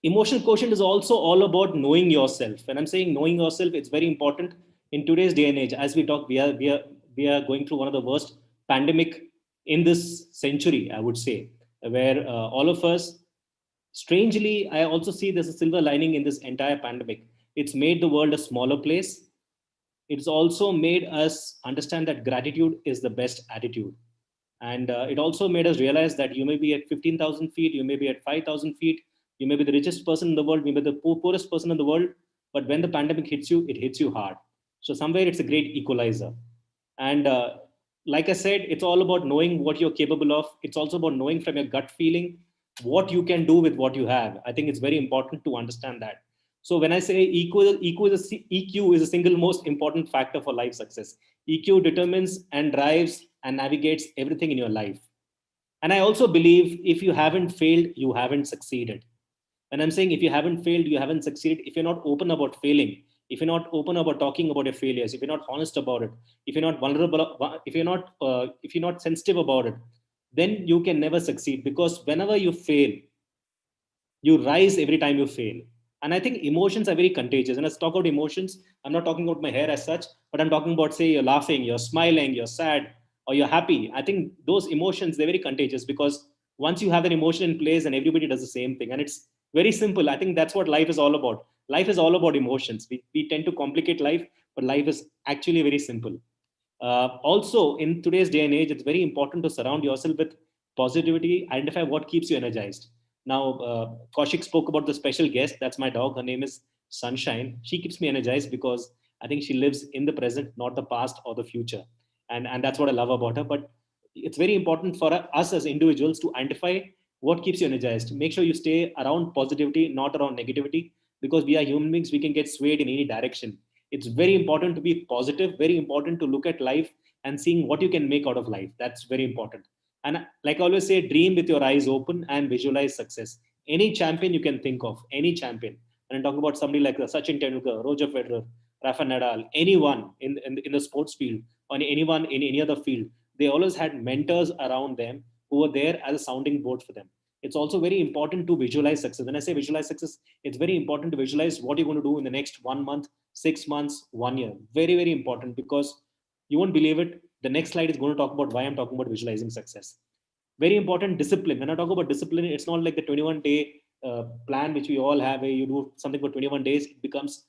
Emotional quotient is also all about knowing yourself. When I'm saying knowing yourself, it's very important in today's day and age. As we talk, we are going through one of the worst pandemic in this century, I would say, where all of us, strangely, I also see there's a silver lining in this entire pandemic. It's made the world a smaller place. It's also made us understand that gratitude is the best attitude. And it also made us realize that you may be at 15,000 feet, you may be at 5,000 feet, you may be the richest person in the world, maybe the poorest person in the world. But when the pandemic hits you, it hits you hard. So somewhere it's a great equalizer. And like I said, it's all about knowing what you're capable of. It's also about knowing from your gut feeling what you can do with what you have. I think it's very important to understand that. So when I say EQ is a single most important factor for life success. EQ determines and drives and navigates everything in your life. And I also believe if you haven't failed, you haven't succeeded. When I'm saying if you haven't failed, you haven't succeeded, if you're not open about failing, if you're not open about talking about your failures, if you're not honest about it, if you're not vulnerable, if you're not sensitive about it, then you can never succeed. Because whenever you fail, you rise every time you fail. And I think emotions are very contagious. And let's talk about emotions. I'm not talking about my hair as such, but I'm talking about, say, you're laughing, you're smiling, you're sad, or you're happy. I think those emotions, they're very contagious, because once you have an emotion in place, and everybody does the same thing. And it's very simple. I think that's what life is all about. Life is all about emotions. We tend to complicate life, but life is actually very simple. Also, in today's day and age, it's very important to surround yourself with positivity, identify what keeps you energized. Now, Kaushik spoke about the special guest. That's my dog. Her name is Sunshine. She keeps me energized because I think she lives in the present, not the past or the future. And that's what I love about her. But it's very important for us as individuals to identify what keeps you energized. Make sure you stay around positivity, not around negativity, because we are human beings. We can get swayed in any direction. It's very important to be positive, very important to look at life and seeing what you can make out of life. That's very important. And like I always say, dream with your eyes open and visualize success. Any champion you can think of, any champion. And I'm talking about somebody like Sachin Tendulkar, Roger Federer, Rafa Nadal, anyone in the sports field, or anyone in any other field, they always had mentors around them who were there as a sounding board for them. It's also very important to visualize success. When I say visualize success, it's very important to visualize what you're going to do in the next 1 month, 6 months, 1 year. Very, very important, because you won't believe it. The next slide is going to talk about why I'm talking about visualizing success. Very important, discipline. When I talk about discipline, it's not like the 21-day plan which we all have, where you do something for 21 days. It becomes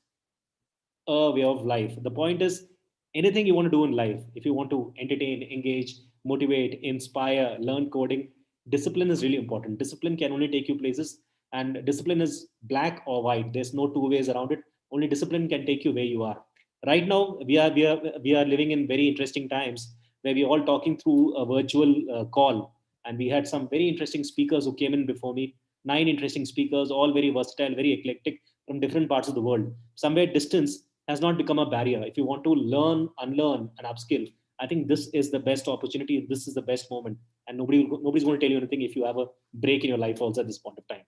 a way of life. The point is, anything you want to do in life, if you want to entertain, engage, motivate, inspire, learn coding, discipline is really important. Discipline can only take you places, and discipline is black or white. There's no two ways around it. Only discipline can take you where you are. Right now, we are living in very interesting times where we're all talking through a virtual call, and we had some very interesting speakers who came in before me. 9 interesting speakers, all very versatile, very eclectic, from different parts of the world. Somewhere distance has not become a barrier. If you want to learn, unlearn, and upskill, I think this is the best opportunity. This is the best moment, and nobody's going to tell you anything if you have a break in your life also at this point of time.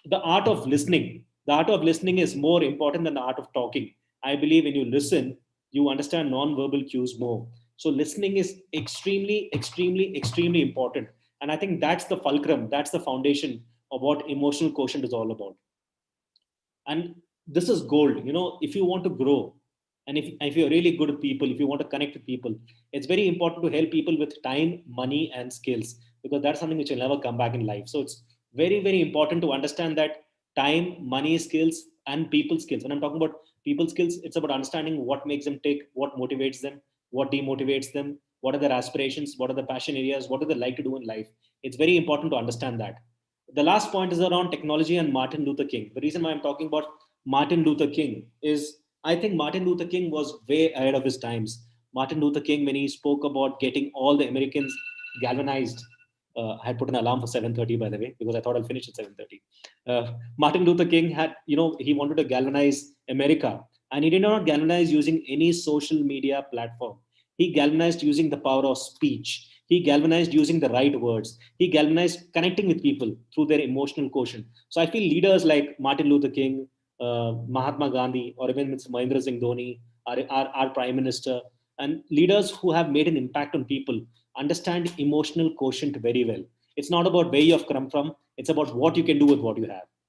The art of listening. The art of listening is more important than the art of talking. I believe when you listen, you understand non-verbal cues more. So listening is extremely, extremely, extremely important. And I think that's the fulcrum, that's the foundation of what emotional quotient is all about. And this is gold. If you want to grow, and if you're really good at people, if you want to connect with people, it's very important to help people with time, money, and skills, because that's something which will never come back in life. So it's very, very important to understand that time, money, skills, and people skills. When I'm talking about people skills, it's about understanding what makes them tick, what motivates them, what demotivates them, what are their aspirations, what are the passion areas, what do they like to do in life. It's very important to understand that. The last point is around technology and Martin Luther King. The reason why I'm talking about Martin Luther King is I think Martin Luther King was way ahead of his times. Martin Luther King, when he spoke about getting all the Americans galvanized, I had put an alarm for 7:30, by the way, because I thought I'll finish at 7:30. Martin Luther King he wanted to galvanize America, and he did not galvanize using any social media platform. He galvanized using the power of speech. He galvanized using the right words. He galvanized connecting with people through their emotional quotient. So I feel leaders like Martin Luther King, Mahatma Gandhi, or even Mr. Mahendra Singh Dhoni, our Prime Minister, and leaders who have made an impact on people understand emotional quotient very well. It's not about where you have come from, it's about what you can do with what you have.